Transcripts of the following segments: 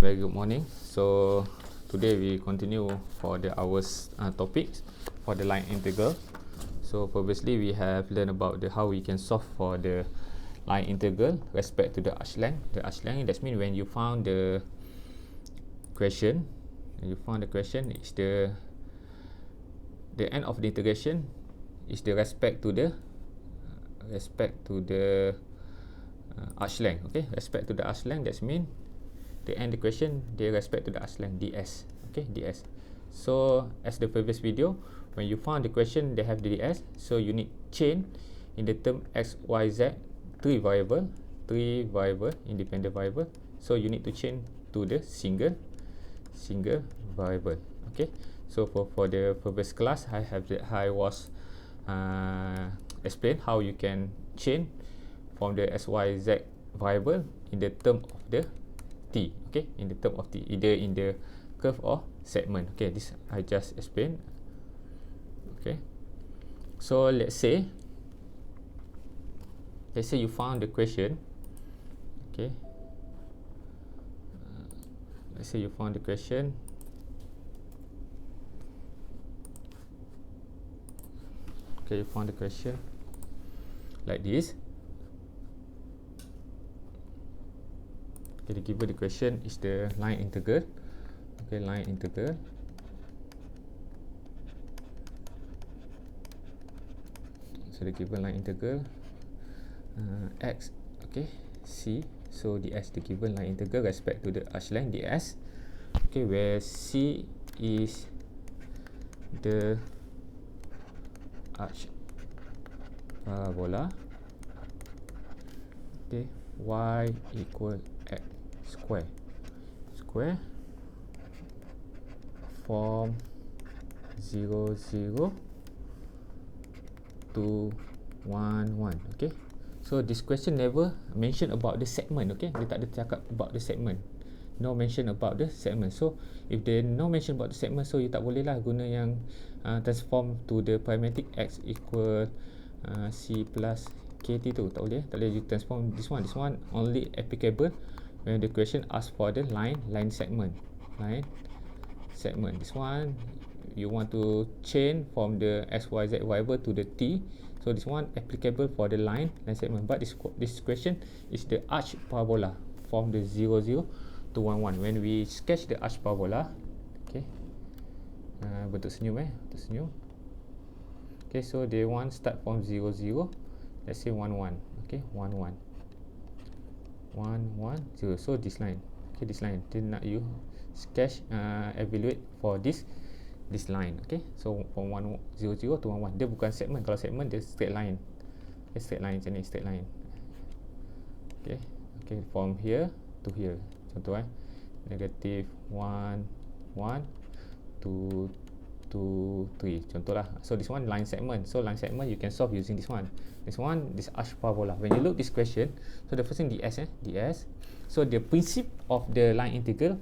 Very good morning. So today we continue for the hours topics for the line integral. So previously we have learned about how we can solve for the line integral respect to the arc length. The arc length, that means when you found the question, is the end of the integration is the respect to the arc length. Okay, respect to the arc length, that means the end equation they respect to the arc length ds. Okay, ds. So as the previous video, when you found the question they have the ds, so you need chain in the term x, y, z, three variable independent variable. So you need to chain to the single variable. Okay, so for the previous class I was explain how you can chain from the x, y, z variable in the term of the t. Okay, in the term of t, either in the curve or segment. Okay, this I just explained. Okay, so let's say you found the question. Okay, let's say you found the question. Okay, you found the question like this. Okay, given the question is the line integral. Okay, line integral. So the given line integral x, okay, c. So ds, the given line integral respect to the arc length ds. Okay, where c is the arc parabola. Okay, y equal x square from 0, 0 to 1, 1. Okay, so this question never mention about the segment. Okay, dia tak ada cakap about the segment, no mention about the segment. So if they no mention about the segment, so you tak boleh lah guna yang transform to the parametric x equal c plus kt tu. Tak boleh you transform this one only applicable when the question asks for the line segment. This one you want to chain from the x, y, z variable to the t. So this one applicable for the line segment, but this question is the arc parabola from the 0, 0 to 1, 1. When we sketch the arc parabola, okay, bentuk senyum bentuk senyum. Okay, so they want start from 0, 0, let's say 1, 1. Okay, 1, 1, 0. So this line, okay, this line dia nak you sketch evaluate for this line. Okay, so from 1, 0, 0 to 1, 1. Dia bukan segment. Kalau segment dia straight line. Okay, straight line macam ni, straight line. Okay, from here to here. Contoh negative 1, 1 to 2, 3. Contoh lah. So this one line segment. So line segment you can solve using this one. This arc parabola. When you look this question, so the first thing ds. So the principle of the line integral,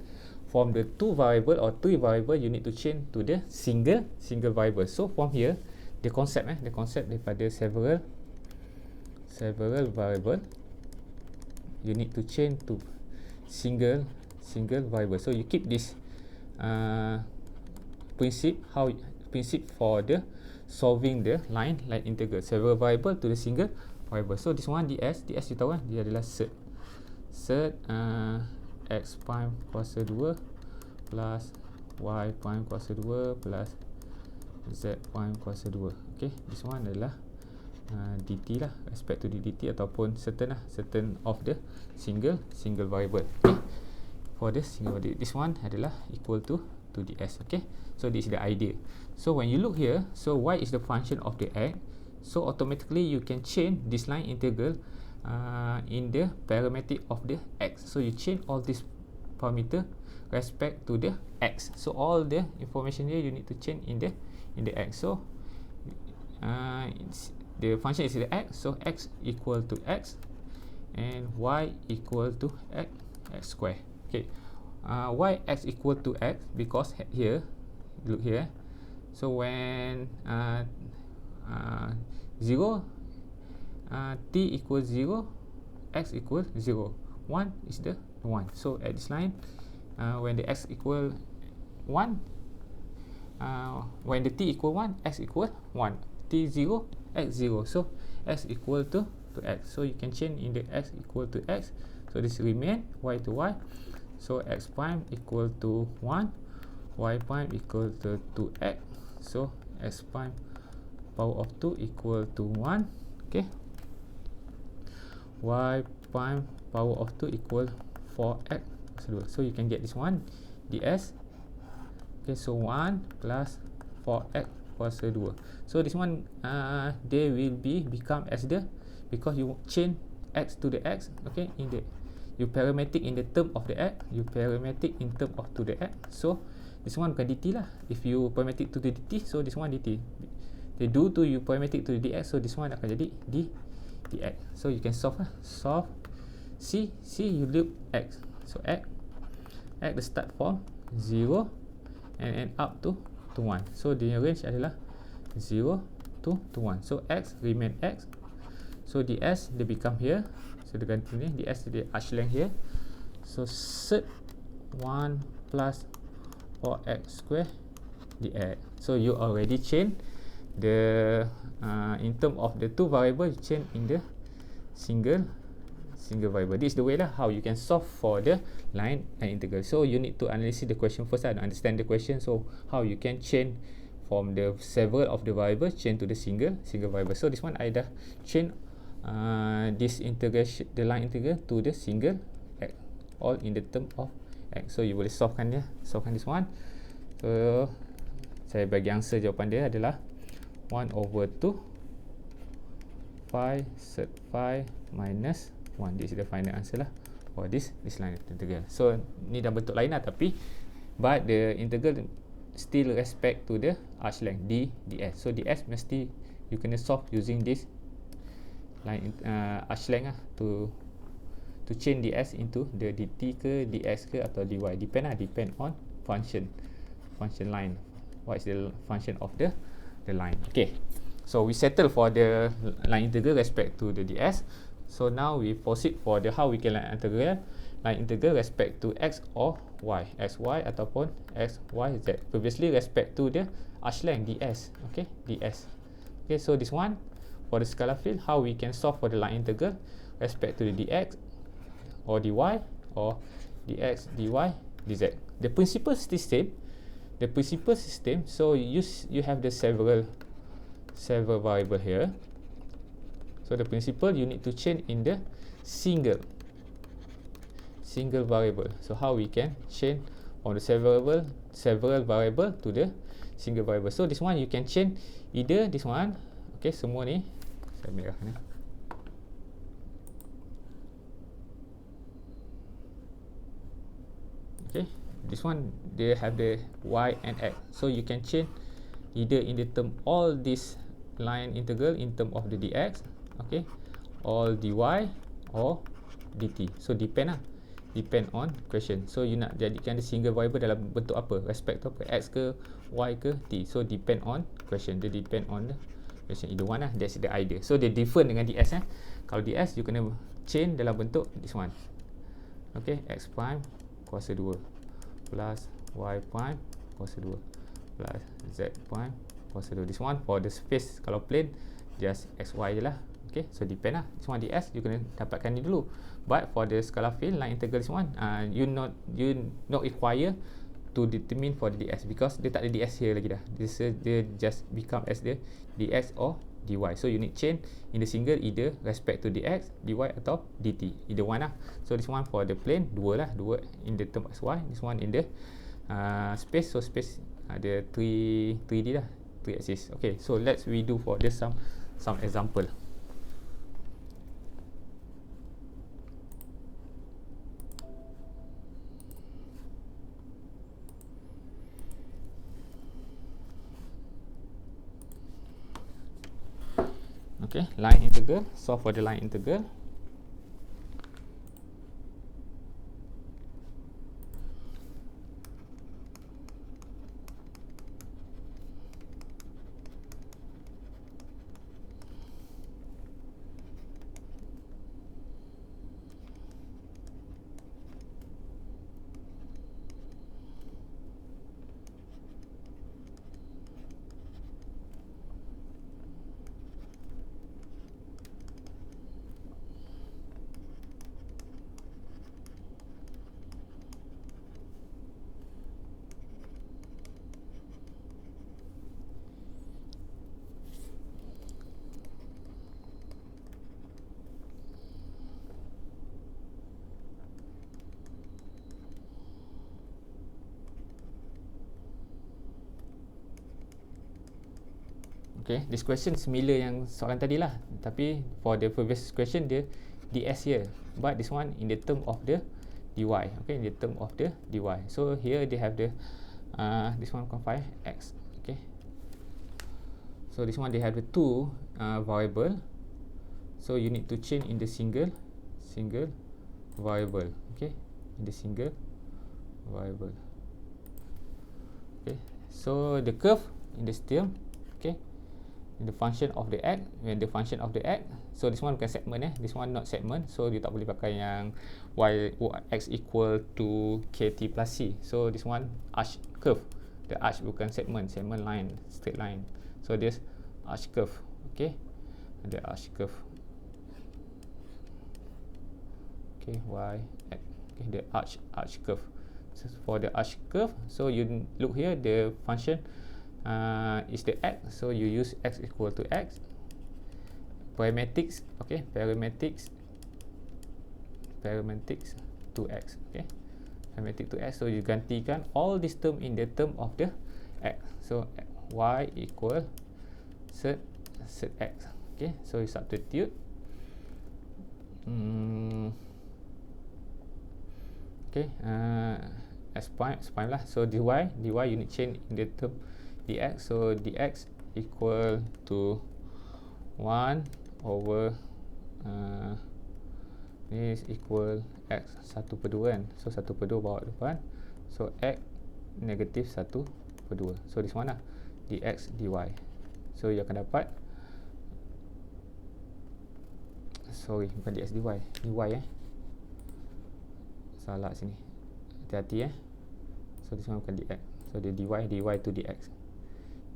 from the two variable or three variable, you need to chain to the single variable. So from here, the concept daripada several variable, you need to chain to single variable. So you keep this principle for the solving the line integral, several variable to the single variable. So this one ds you tahu dia adalah set x prime kuasa 2 plus y prime kuasa 2 plus z prime kuasa 2. Okay, this one adalah dt lah, respect to the dt ataupun certain of the single variable. Okay, for the single variable, this one adalah equal to ds. Okay, so this is the idea. So when you look here, so y is the function of the x, so automatically you can chain this line integral in the parametric of the x. So you chain all this parameter respect to the x. So all the information here you need to chain in the x. So the function is the x, so x equal to x and y equal to x square. Okay, why x equal to x? Because here, look here. So when 0 t equals 0, x equals 0, 1 is the 1. So at this line when the x equal 1, when the t equal 1, x equal 1, t 0, x 0. So x equal to x. So you can change in the x equal to x. So this remain y to y. So x prime equal to 1, y prime equal to 2x. So x prime power of 2 equal to 1. Okay, y prime power of 2 equal 4x. So you can get this one ds. Okay, so 1 plus 4x kuasa 2. So this one they will become as the, because you change x to the x. Okay, in the you parametric in the term of the x, you parametric in term of to the x. So this one bukan dt lah. If you parametric to the dt, so this one dt. The due to you parametric to the dx, so this one akan jadi dx. So you can solve lah. Solve c you loop x. So x the start from 0 and end up to 1. So the range adalah 0 to 1. So x remain x. So ds dia become here. So dia ganti ni, ds dia arch length here. So set 1 plus 4x square dx. So you already change the in term of the two variable, you change in the single variable. This is the way lah how you can solve for the line integral. So you need to analyze the question first and understand the question. So how you can change from the several of the variable change to the single variable. So this one I dah change this integration, the line integral to the single x, all in the term of x. So you boleh solvekan this one. So saya bagi answer, jawapan dia adalah 1 over 2 pi set pi minus 1. This is the final answer lah for this line integral. So ni dah bentuk lain lah, tapi but the integral still respect to the arch length ds. So ds mesti you kena solve using this line arch length lah to change ds into the dt ke dx ke atau dy. Depend on function line. What is the function of the line? Okay, so we settle for the line integral respect to the ds. So now we proceed for the how we can line integral respect to x or y, xy ataupun xyz. Previously respect to the arch length ds. Okay, ds. Okay, so this one for the scalar field, how we can solve for the line integral respect to the dx or dy or dx dy dz. The principle is still same. The principle system. So you have the several variable here. So the principle you need to change in the single variable. So how we can change on the several variable to the single variable. So this one you can change either this one. Okay, semua ni saya merah ni. Okay, this one they have the y and x. So you can change either in the term all this line integral in term of the dx, okay, or dy or dt. So depend on question. So you nak jadikan the single variable dalam bentuk apa, respect to apa, x ke y ke t. So depend on question. Dia depend on the question, either one lah. That's the idea. So dia different dengan ds Kalau ds you kena change dalam bentuk this one. Okay, x prime kuasa 2 plus y prime kuasa 2 plus z prime kuasa 2. This one for the space, kalau plane just xy je lah. Okay, so depend lah. This one ds you kena dapatkan ni dulu. But for the scalar field line integral this one you not require to determine for the ds, because dia tak ada ds here lagi dah. Dia just become as the dx or dy. So you need change in the single either respect to dx, dy atau dt, either one lah. So this one for the plane 2 lah, 2 in the term xy, this one in the space. So space ada 3D lah, 3 axis. Okay, so let's redo for this some example. Okay, line integral. Solve for the line integral. Okay, this question similar yang soalan tadi lah, tapi for the previous question dia ds here, but this one in the term of the dy. Okay, in the term of the dy. So here they have the this one 5 x. Okay, so this one they have the two variable, so you need to change in the single variable. Okay, in the single variable. Okay, so the curve in the term, okay, in the function of the x, when the function of the x, so this one bukan segment this one not segment, so dia tak boleh pakai yang x equal to kt plus c. So this one arch curve, the arch bukan segment line, straight line, so this arch curve. Okay, the arch curve. Okay, y x. Okay, the arch curve. So for the arch curve, so you look here, the function is the x, so you use x equal to x. Parametrics, okay, parametrics 2x. Okay, parametric 2x, so you gantikan all this term in the term of the x. So y equal set x. Okay, so you substitute. Okay, s prime lah. So dy you need change in the term dx, so dx equal to 1 over this equal x 1/2 kan, so 1/2 bawa depan, so x negative 1/2. So this one lah, dx dy. So you akan dapat, sorry bukan dx dy, salah sini, hati-hati so this one bukan dx, so the dy to dx,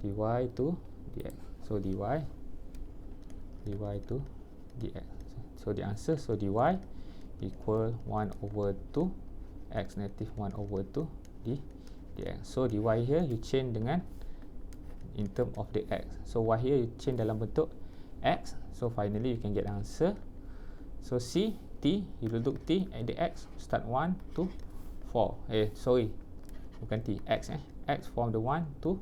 so dy to dx. So the answer, so dy equal 1 over 2 x negative 1 over 2 dx. So dy here you change dengan in term of the x, so y here you change dalam bentuk x, so finally you can get the answer. So c, t, you will look t at the x, start 1 to 4, sorry bukan t, x x from the 1 to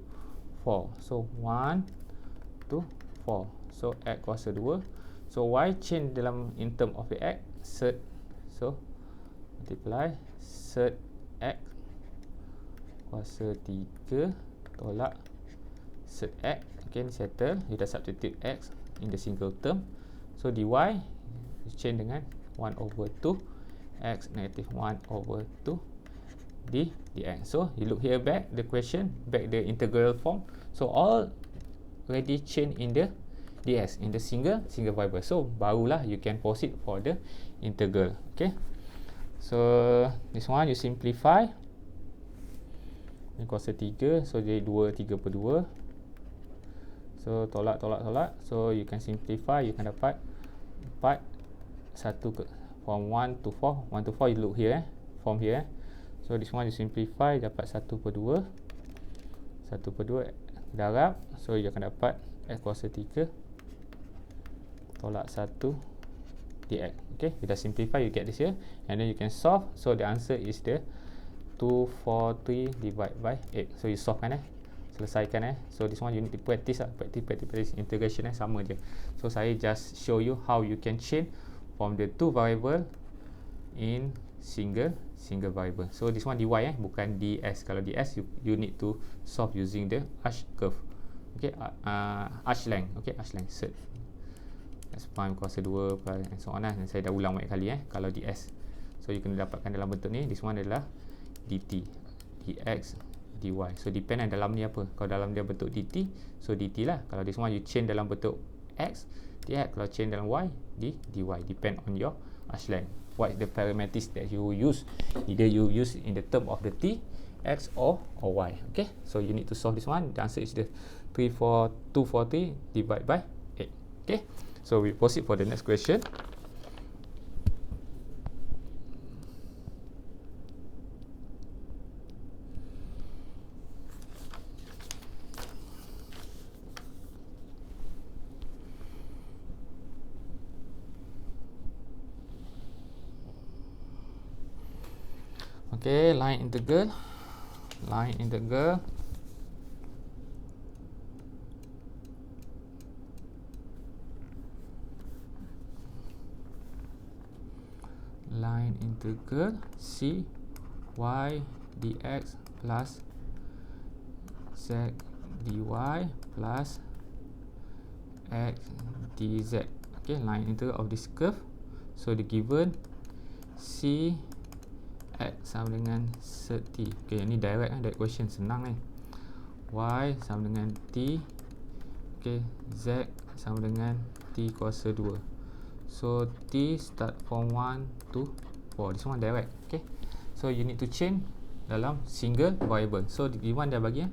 4, so 1 to 4, so x kuasa 2. So y change dalam in term of the x, set, so multiply set x kuasa 3 tolak set x. Okay, settle, you dah substitute x in the single term, so dy you change dengan 1 over 2 x negative 1 over 2 dx. So you look here back the question, back the integral form, so all already change in the ds, in the single variable, so barulah you can proceed for the integral. Okay, so this one you simplify, ni kuasa 3, so jadi 2 3/2, so tolak, so you can simplify, you can dapat 4 1 from 1 to 4, 1 to 4 you look here from here, so this one you simplify, dapat 1/2 darab, so you akan dapat x kuasa 3 tolak 1 dx. Okay, you dah simplify, you get this here, and then you can solve, so the answer is the 243 divided by 8. So you solve kan selesaikan so this one you need to practice integration sama je. So saya just show you how you can change from the two variable in single variable. So this one dy bukan ds. Kalau ds you need to solve using the arch curve. Okay, arch length. Okay, arch length set s prime kuasa 2 and so on dan saya dah ulang banyak kali kalau ds. So you kena dapatkan dalam bentuk ni, this one adalah dt, dx, dy. So depend dalam ni apa. Kalau dalam dia bentuk dt, so dt lah. Kalau this one you change dalam bentuk x, dx. Kalau change dalam y, dy. Depend on your arch length. What is the parameters that you use? Either you use in the term of the t, x or y. Okay, so you need to solve this one. The answer is the 243 divided by 8. Okay, so we proceed for the next question. Okay, line integral. line integral C y dx plus z dy plus x dz. Okay, line integral of this curve. So the given C x sama dengan sed t. Okay, ni direct direct question, senang ni. Y sama dengan t. Okay, z sama dengan t kuasa 2. So t start from 1 to 4. This one direct. Okay, so you need to change dalam single variable. So the one dia bagi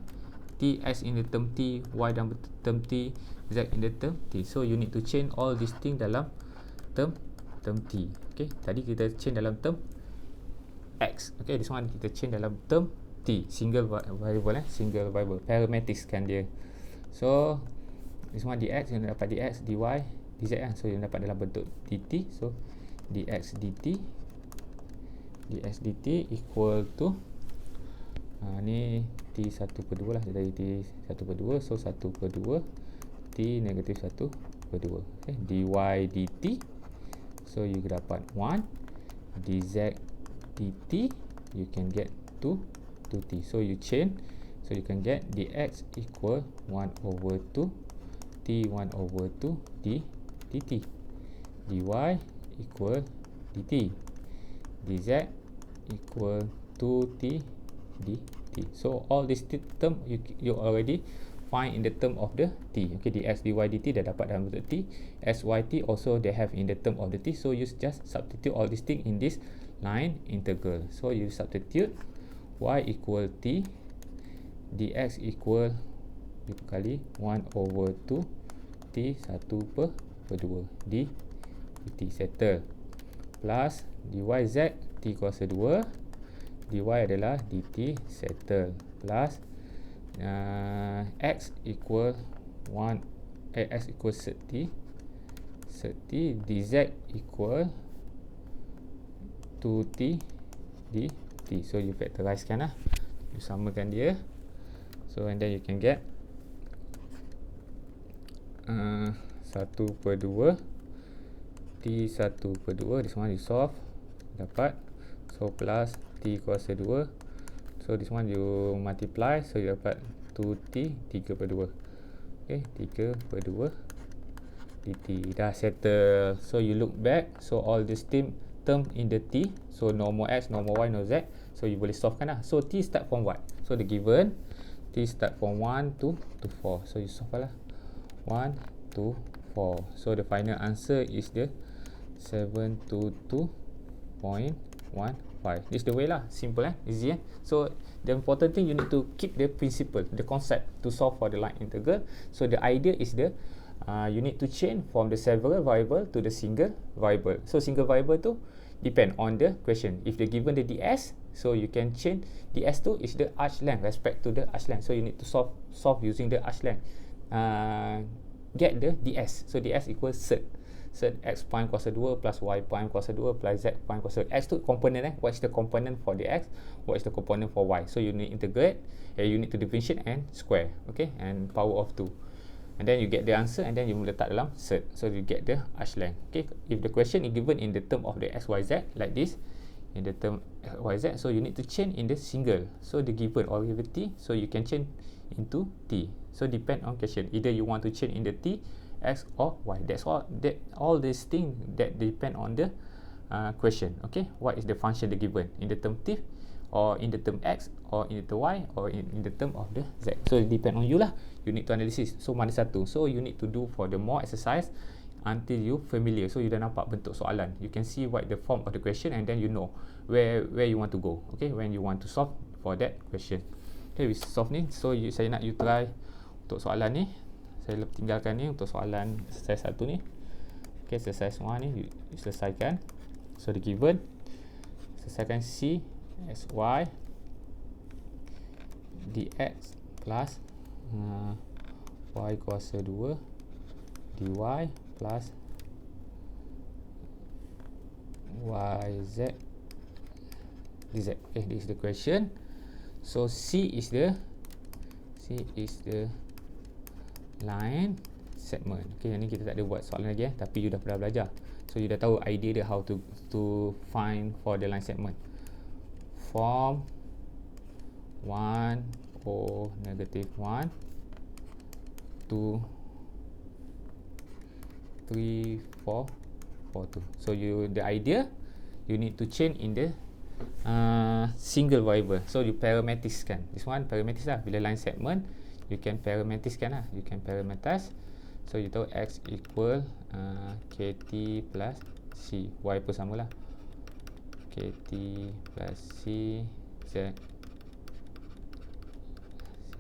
t x in the term t, y dalam term t, z in the term t. So you need to change all these things dalam term t. Okay, tadi kita change dalam term x. Okay, this one kita change dalam term t, single variable single variable, parametics kan dia. So this one dx, yang dapat dx, dy, dz kan. So yang dapat dalam bentuk dt. So dx dt equal to ni t1/2 lah, dari t1/2. So 1/2 t negatif 1/2. Okay, dy dt, so you dapat 1. dz dt you can get 2t. So you change, so you can get dx equal 1/2 t 1/2 dt, dy equal dt, dz equal 2t dt. So all this term you already find in the term of the t. Okay, dx dy dt dah dapat dalam bentuk t. syt also they have in the term of the t. So you just substitute all these things in this line integral. So you substitute y equal t, dx equal dikali 1/2 t 1/2 dt, settle, plus dyz t kuasa 2, dy adalah dt, settle, plus x equal 1 x equal sed t, dz equal 2t dt. So you factorize kan lah, you samakan dia. So and then you can get 1/2 t 1/2. This one you solve, dapat. So plus t kuasa 2. So this one you multiply, so you dapat 2t 3/2. Okay, 3/2 dt. Dah settle. So you look back, so all this term in the t, so no more x, no more y, no z. So you boleh solve kan lah. So t start from what? So the given t start from 1 to 4. So you solve lah, 1 to 4. So the final answer is the 722.15. This is the way lah, simple easy So the important thing, you need to keep the principle, the concept to solve for the line integral. So the idea is you need to change from the several variable to the single variable. So single variable tu depend on the question. If they given the ds, so you can change ds tu is the arc length respect to the arc length. So you need to solve using the arc length. Get the ds. So ds equals sed x prime kuasa 2 plus y prime kuasa 2 plus z prime kuasa 2. X tu component what is the component for the x, what is the component for y. So you need integrate, you need to differentiate and square, okay, and power of 2. And then you get the answer, and then you letak dalam sed. So you get the arc length. Okay, if the question is given in the term of the x, y, z like this, in the term x, y, z, so you need to change in the single. So the given original t, so you can change into t. So depend on question. Either you want to change in the t, x or y. That's all. All these things that depend on the question. Okay, what is the function the given in the term t, or in the term x, or in the term y, or in the term of the z. So it depend on you lah. You need to analysis. So mana satu. So you need to do for the more exercise until you familiar. So you dah nampak bentuk soalan. You can see what the form of the question, and then you know where you want to go. Okay, when you want to solve for that question. Okay, we solve ni. So saya nak you try untuk soalan ni. Saya tinggalkan ni untuk soalan exercise 1 ni. Okay, exercise 1 ni you selesaikan. So the given, selesaikan C sy dx plus y kuasa 2 dy plus yz dz. Okay, this is the question. So C is the line segment. Okay, yang ni kita tak ada buat soalan lagi tapi you dah pernah belajar. So you dah tahu idea dia how to find for the line segment. Form 1 or negative 1 2 3 4 4 2. So the idea you need to change in the single variable. So you parameteriskan. This one parameteris lah. Bila line segment you can parameteriskan lah. You can parameterize. So you tahu x equal kt plus c. Y pun sama lah. kt plus c z.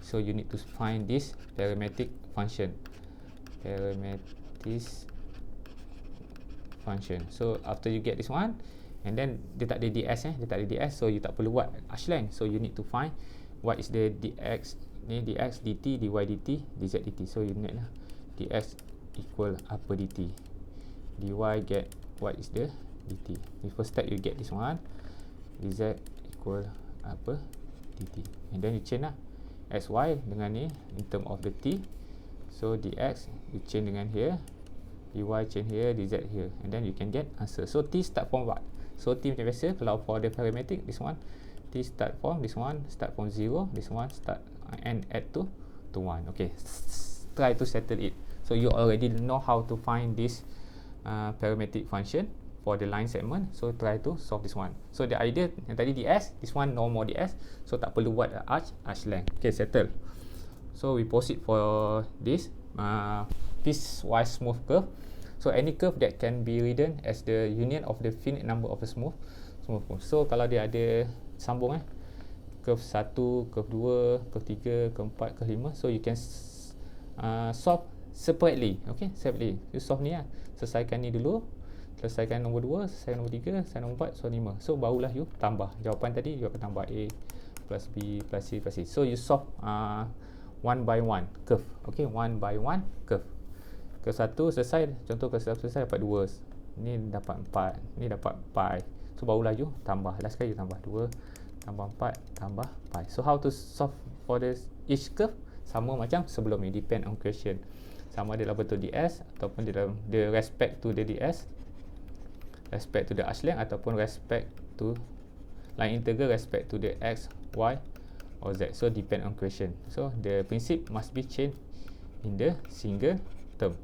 So you need to find this parametric function. Parametric function. So after you get this one, and then dia tak ada ds dia tak ada ds, so you tak perlu buat arch length. So you need to find what is the dx ni, dx dt, dy dt, dz dt. So you need lah dx equal apa dt, dy get what is the dt. The first step you get this one, dz equal apa dt, and then you change lah xy dengan ni in term of the t. So dx you change dengan here, dy change here, dz here, and then you can get answer. So t start from what? So t macam biasa, kalau for the parametric, this one t start from, this one start from 0, this one start and add to 1. Okay, try to settle it. So you already know how to find this parametric function for the line segment. So try to solve this one. So the idea yang tadi ds, this one no more ds, so tak perlu buat arch length. Okay, settle. So we proceed for this piecewise smooth curve. So any curve that can be written as the union of the finite number of the smooth curve. So kalau dia ada sambung curve 1, curve 2, curve 3, curve 4, curve 5, so you can solve separately. Okay, separately. You solve ni lah. Selesaikan ni dulu, selesaikan nombor 2, selesaikan nombor 3, selesaikan nombor 4, so 5. So barulah you tambah. Jawapan tadi you akan tambah A plus B plus C plus C. So you solve one by one curve. Okay, one by one curve. Curve 1 selesai, contoh curve 1 selesai dapat 2. Ni dapat 4, ni dapat pi. So barulah you tambah. Last kali you tambah 2, tambah 4, tambah pi. So how to solve for this each curve? Sama macam sebelum ni, depend on question. Sama ada dalam bentuk ds ataupun di dalam the respect to the ds, respect to the arch length, ataupun respect to line integral, respect to the x, y or z. So depend on question. So the principle must be changed in the single term.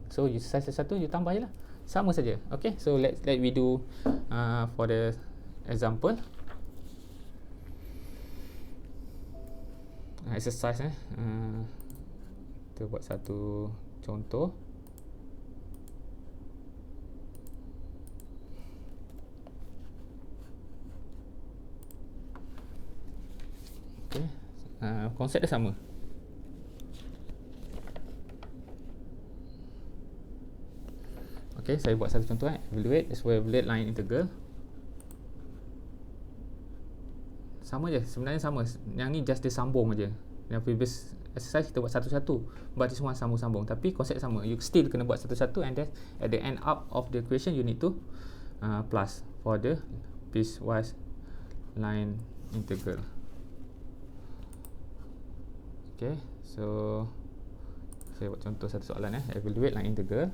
So you selesai satu, you tambah je lah. Sama saja. Okay, so let we do for the example exercise. Kita buat satu contoh. Okay, konsep dia sama. Okay, saya buat satu contoh. Evaluate line integral. Sama je, sebenarnya sama. Yang ni just dia sambung je. Yang previous exercise kita buat satu-satu, but this one sambung-sambung. Tapi konsep sama. You still kena buat satu-satu, and then at the end up of the equation you need to plus for the piecewise line integral. Okay, so saya buat contoh satu soalan. Evaluate line integral.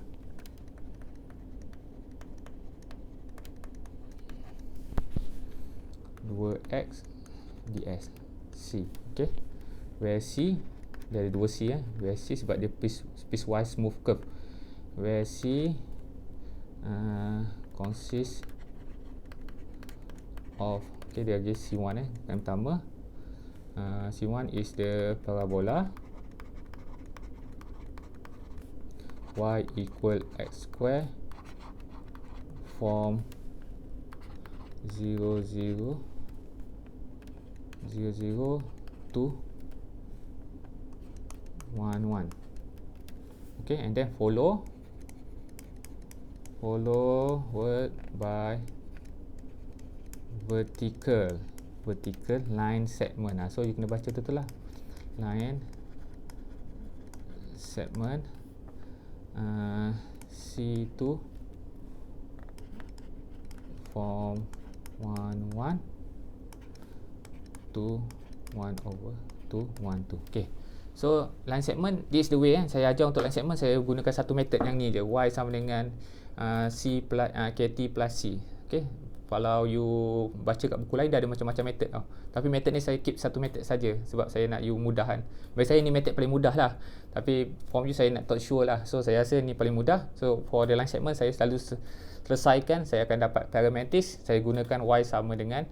x ds c. Okay, where c dari 2c where c sebab dia piecewise smooth curve, where c consists of, okay, dia bagi c1 yang pertama. C1 is the parabola y equal x square from 0, 0 to 1, 1. Okay, and then follow word by vertical line segment. So you kena baca betul lah, line segment C2 from 1, 1 to 1 over to 1, 2. Okay, So line segment, this is the way saya ajar untuk line segment. Saya gunakan satu method yang ni je, y sama dengan c plus kt plus c. Okay, kalau you baca kat buku lain dah ada macam-macam method tau. Tapi method ni saya keep satu method saja sebab saya nak you mudahan. Bagi saya ni method paling mudah lah. Tapi form you saya nak tak sure lah. So saya rasa ni paling mudah. So for the line segment saya selalu selesaikan, saya akan dapat paramètres. Saya gunakan y sama dengan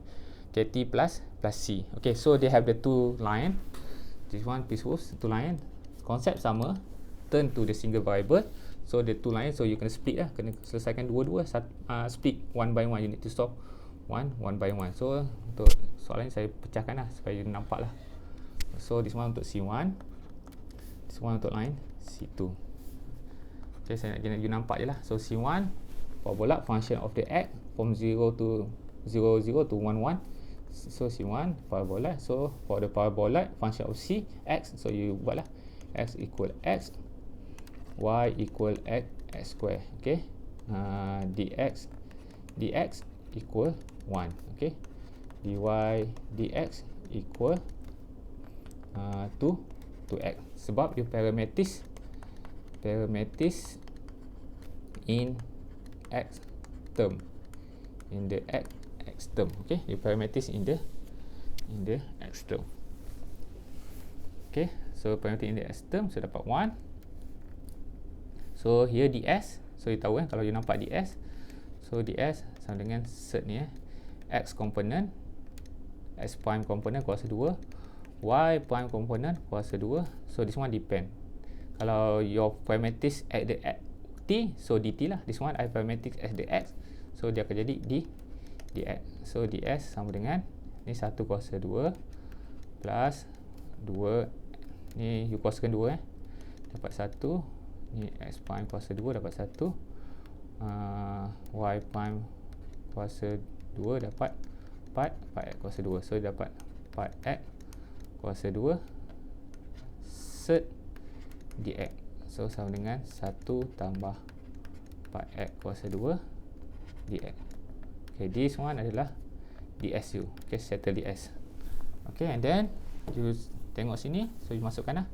kt plus c. Okay, so they have the two line. This one piece two line. Konsep sama. Turn to the single variable. So the two line, so you kena split lah, kena selesaikan dua-dua. Split one by one, you need to solve one by one. So untuk soalan ni saya pecahkan lah supaya nampak lah. So this one untuk C1, this one untuk line C2. Okay, saya nak you nampak je lah. So C1 parabola function of the x from 0 to 0 to 1 1. So C1 parabola. So for the parabola function of C x, so you buat lah x equal x, y equal x square. Okay, dx equal 1. Okay, dy dx equal 2x. Sebab you parameters in x term, in the x term. Okay, you parameters in the x term. Okay, so parameter in the x term, so dapat 1. So here ds, so you tahu kalau you nampak ds, so ds sama dengan set ni x component, x prime component kuasa 2, y prime component kuasa 2. So this one depend. Kalau your parameters at the t, so dt lah. This one I parameters at the x, so dia akan jadi dx. So ds sama dengan ni 1 kuasa 2 plus 2, ni you kuasakan 2 dapat 1. Ni x prime kuasa 2 dapat 1, y prime kuasa 2 dapat 4x kuasa 2. So dapat 4x kuasa 2 set dx. So sama dengan 1 tambah 4x kuasa 2 dx. Okay, this one adalah dsu. Okay, settle ds. Okay, and then you tengok sini, so you masukkan lah.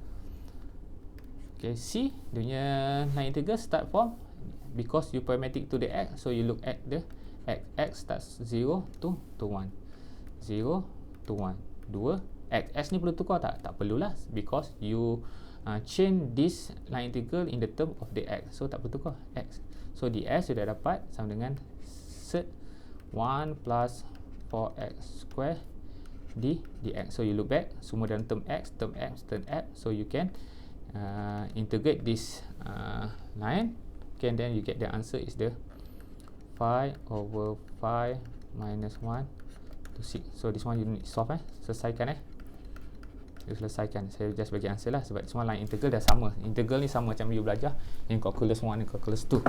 Okay, C, dia punya line integral start from, because you parametric to the x, so you look at the x starts 0 to 1. 0 to 1. 2. X ni perlu tukar tak? Tak perlulah, because you change this line integral in the term of the x. So tak perlu tukar x. So ds sudah dapat sama dengan set 1 plus 4x square dx. So you look back, semua dalam term x, term x, term f. So you can integrate this line. Okay, and then you get the answer is the 5 over 5 minus 1 to 6. So this one you need to solve selesaikan you selesaikan. Saya just bagi answer lah sebab semua line integral dah sama. Integral ni sama macam you belajar in calculus 1 and calculus 2.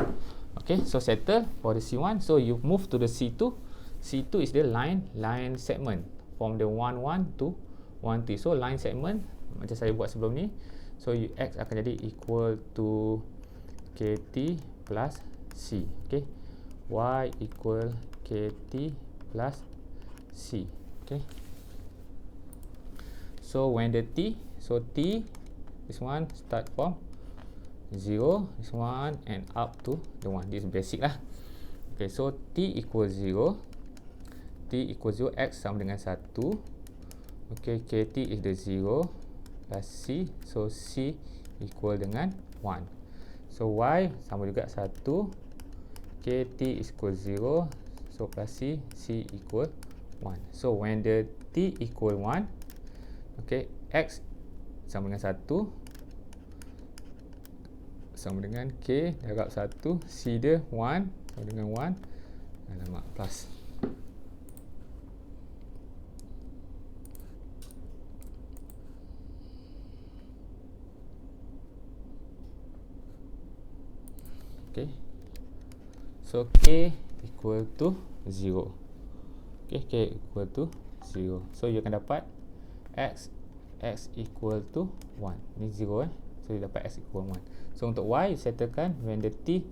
Okay, so settle for the C1. So you move to the C2. C2 is the line segment from the 1 1 to 1 3. So line segment macam saya buat sebelum ni. So x akan jadi equal to kt plus c. Okay, y equal kt plus c. Okay, so when the t, so t, this one start from 0, this one and up to the 1. This is basic lah. Okay, so t equal 0, t equal 0, x sama dengan 1. Okay, kt is the 0 plus c, so c equal dengan 1. So y sama juga 1, kt is equal 0, so plus c equal 1. So when the t equal 1, okay, x sama dengan 1 sama dengan k darab 1, c dia 1 sama dengan 1, alamak, plus. Okay, so k equal to 0. Okay, k equal to 0. So you akan dapat x equal to 1. Ni 0 So you dapat x equal 1. So untuk y settlekan when the t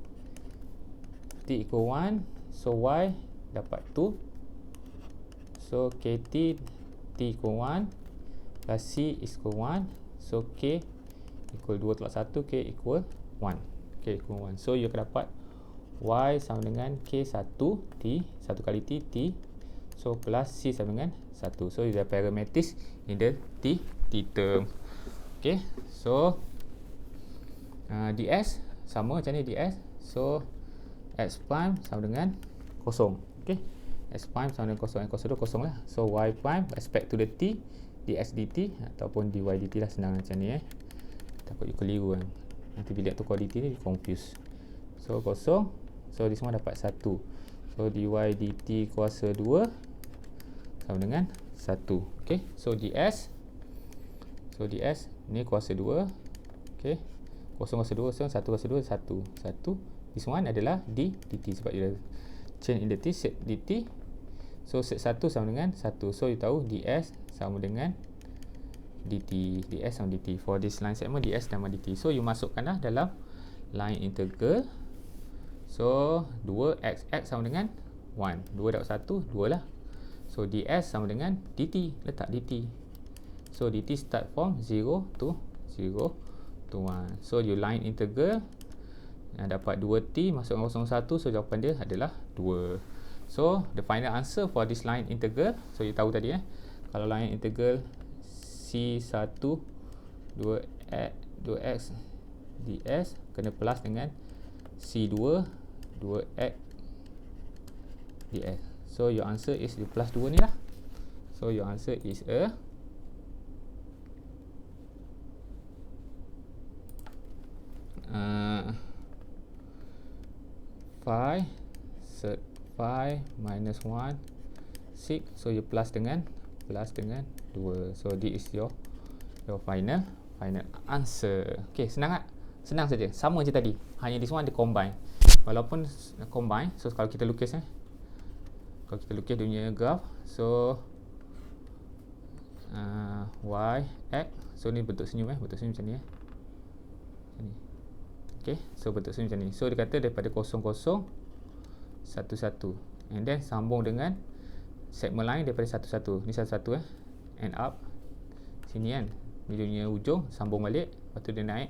equal 1. So y dapat 2. So kt t equal 1 plus c is equal 1. So K equal 2 tolak 1, K equal 1. K equal 1. So you akan dapat Y sama dengan K1 T, 1 kali T, so plus C sama dengan 1. So you are parametric in the T term. Okay, so ds sama macam ni ds. So x prime sama dengan kosong. Okay, x prime sama dengan kosong, x kosong tu kosong lah. So y prime respect to the t, dx dt ataupun dy dt lah, senang macam ni takut you keliru kan. Nanti bila tukar dt ni confuse. So kosong, so di semua dapat 1. So dy dt kuasa 2 sama dengan 1. Okay, so ds ni kuasa 2. Okay, kosong kuasa 2, so 1 kuasa 2, 1. This one adalah dt sebab dia change in the t, set dt. So set 1 sama dengan 1. So you tahu ds sama dengan dt. ds sama dt. For this line segment, ds sama dt. So you masukkanlah dalam line integral. So 2x sama dengan 1. 2 dapat 1, 2 lah. So ds sama dengan dt. Letak dt. So dt start from 0 to 1. So you line integral, dapat 2t masuk 0,1. So jawapan dia adalah 2. So the final answer for this line integral, so you tahu tadi kalau line integral C1 2x ds kena plus dengan C2 2x ds. So your answer is the plus 2 ni lah. So your answer is a 5 minus 1 6. So you plus dengan 2. So this is your final answer. Okay, senang tak? Senang saja, sama je tadi, hanya this one dia combine. Walaupun combine, so kalau kita lukis kalau kita lukis dia punya graph, so y x, so ni bentuk senyum bentuk senyum macam ni macam ni. Okay, so bentuk senyum macam ni. So dia kata daripada 0, 0, 1, 1, and then sambung dengan segmen lain daripada 1, 1. Ni 1, 1 end up sini kan, ni dia punya ujung, sambung balik, lepas tu dia naik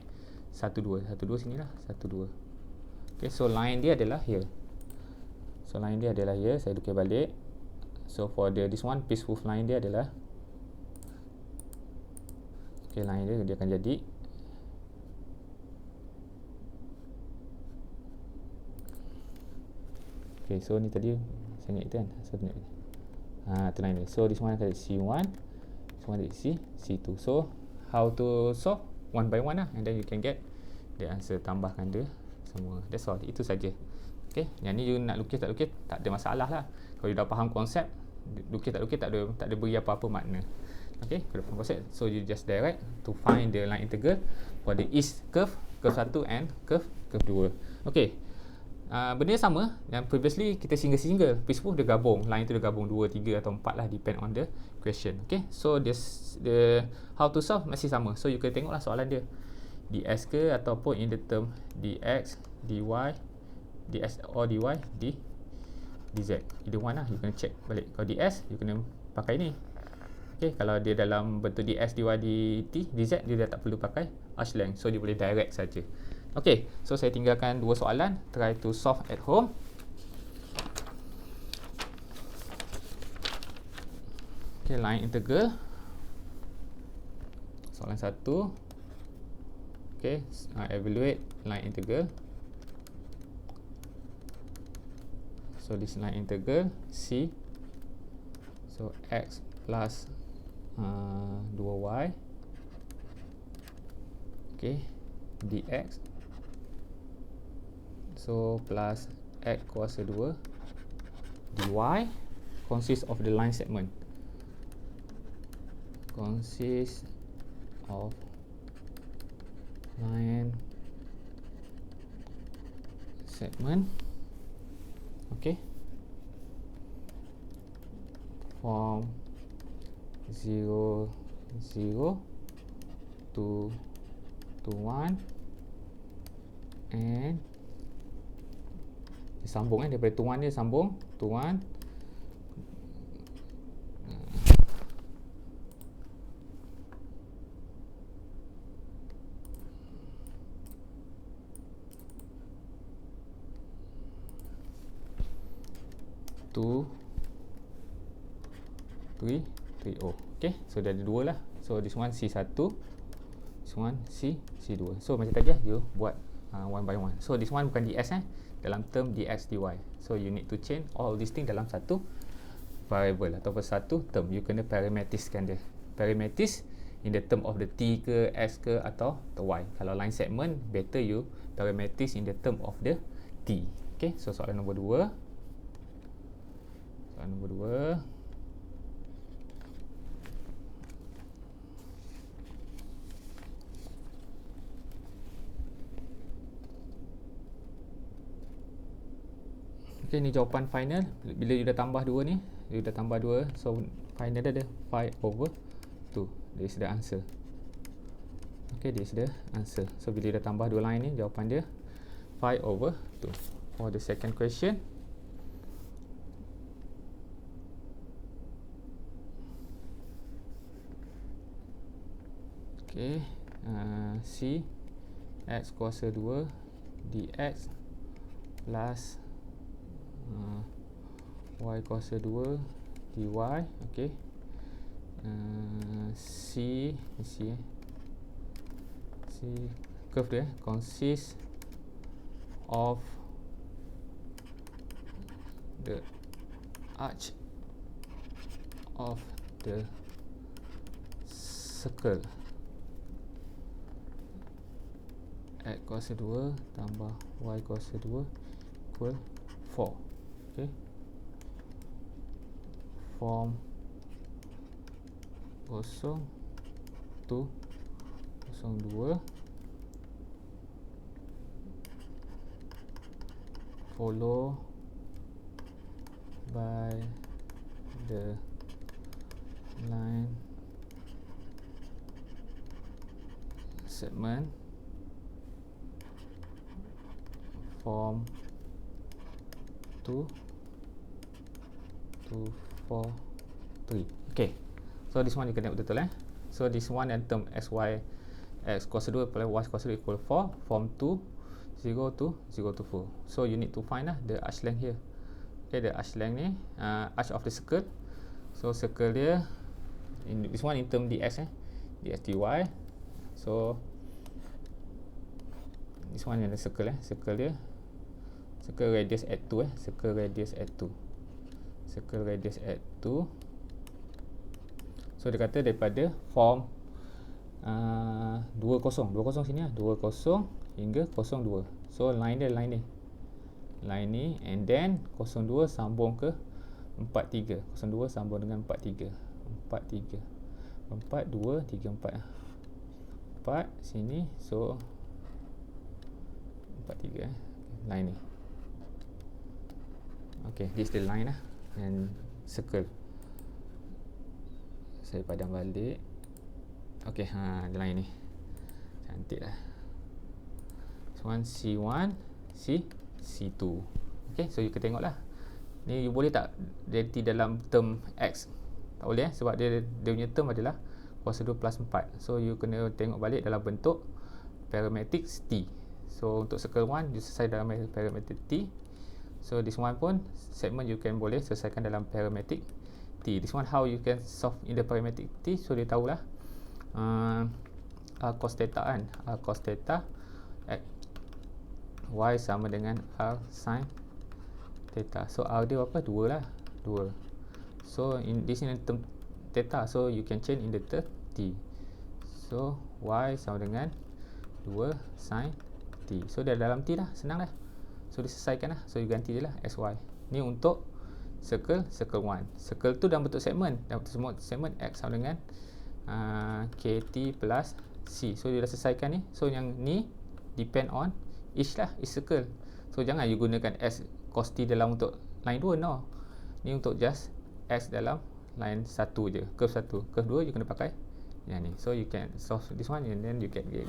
1, 2, 1, 2 sini lah, 1, 2. Okay, so line dia adalah here. Saya lukis balik. So for this one, piece proof line dia adalah, okay, line dia akan jadi okay, so ni tadi saya ingat itu kan, so tu line ni. So this one akan jadi C1, this one jadi C2. So how to solve one by one lah, and then you can get the answer. Tambahkan dia semua, that's all, itu saja. Okay, yang ni you nak lukis tak lukis tak ada masalah lah. Kalau you dah faham konsep, lukis tak lukis tak ada beri apa-apa makna. Okay, kalau faham konsep, so you just direct to find the line integral for the east curve 1 and curve 2. Okay, benda sama yang previously kita single piece proof dia gabung, line tu dia gabung 2, 3 atau 4 lah, depend on the question. Okay, so the how to solve masih sama. So you kena tengoklah soalan dia, ds ke ataupun in the term dx, dy, ds or dy, dz, either one lah, you kena check balik. Kalau ds, you kena pakai ni. Okay, kalau dia dalam bentuk ds, dy, dt, dz, dia dah tak perlu pakai arch length, so dia boleh direct saja. Okay, so saya tinggalkan 2 soalan, try to solve at home. Okay, line integral soalan 1. Okay, evaluate line integral. So this line integral C, so x plus 2y, okay, dx, so plus x kuasa 2 dy consists of the line segment, consists of line segment. Okay, from 0, 0 to 1, and sambung daripada to 1 dia sambung to 1, 3 3 okay, so dah ada dua lah. So this one C1, this one C2. So macam tadi you buat one by one. So this one bukan ds dalam term dx dy. So you need to change all these thing dalam satu variable ataupun satu term. You kena parameteriskan dia. Parameteris in the term of the t ke x ke atau y. Kalau line segment, better you parameteris in the term of the t. Okay, so soalan nombor 2. Soalan nombor 2. Okay, ni jawapan final. Bila you dah tambah 2 ni, you dah tambah 2, so final dia ada 5/2. This is the answer. Okay, this is the answer. So bila you dah tambah 2 line ni, jawapan dia 5/2. For the second question, okay, C x kuasa 2 dx plus y kuasa 2 dy. Okay, C curve dia consists of the arch of the circle x kuasa 2 tambah y kuasa 2 equal 4. Okay, form 0 to 02 follow by the line segment form 2 4 3. Okay, so this one you kena betul So this one and term xy x kuasa 2 plus y kuasa 2 equal 4, form 2 0 to 4. So you need to find the arch length here. Okay, the arch length ni arch of the circle. So circle dia in this one in term dx dx dy. So this one yang the circle circle dia, circle radius at 2 circle radius at 2. Circle radius at 2. So dia kata daripada form 20 sini 20 hingga 02. So line dia line ni and then 02 sambung ke 43. 02 sambung dengan 43. 4 2 3 4 sini, so 43 line ni. Okay, this the line and circle. Saya padam balik. Okay, line ni cantik lah. So one C1 C2. Okay, so you kena tengok lah ni, you boleh tak jadi dalam term X? Tak boleh sebab dia punya term adalah kuasa 2 plus 4. So you kena tengok balik dalam bentuk parametric T. So untuk circle 1 you selesai dalam parametric T. So this one pun segment you can boleh selesaikan dalam parametric T. This one how you can solve in the parametric T. So dia tahulah R cos theta R cos theta X Y sama dengan R sin theta. So R dia apa? 2 lah. 2. So in this in term theta, so you can change in the term T. So Y sama dengan 2 sin T. So dah dalam T dah, senang dah. So diselesaikan lah. So you ganti je lah SY. Ni untuk circle 1. Circle tu dalam bentuk segment. Dalam bentuk segment X sama dengan KT plus C. So dia dah selesaikan ni. So yang ni depend on each circle. So jangan you gunakan S cos T dalam untuk line 2, no. Ni untuk just S dalam line 1 je. Curve 1. Curve 2 you kena pakai yang ni. So you can solve this one and then you can get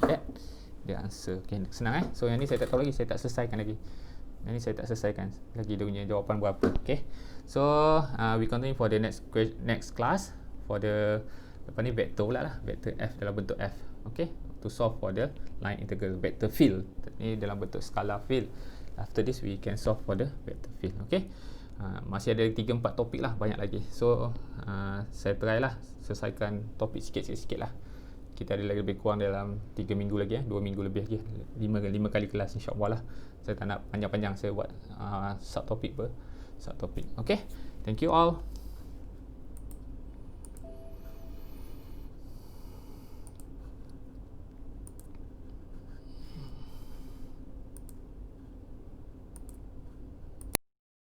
the answer. Okay, senang So yang ni saya tak tahu lagi, saya tak selesaikan lagi. Yang ni saya tak selesaikan lagi dia punya jawapan berapa. Okay, so we continue for the next class for the apa ni, vector pula lah, vector f dalam bentuk f. Okay, to solve for the line integral vector field ni dalam bentuk scalar field. After this we can solve for the vector field. Okay, Masih ada 3-4 topik lah, banyak lagi. So saya try lah selesaikan topik sikit-sikit lah. Kita ada lebih kurang dalam 3 minggu lagi 2 minggu lebih lagi, 5 kali kelas insyaAllah lah. Saya tak nak panjang-panjang, saya buat subtopik. Okay, thank you all.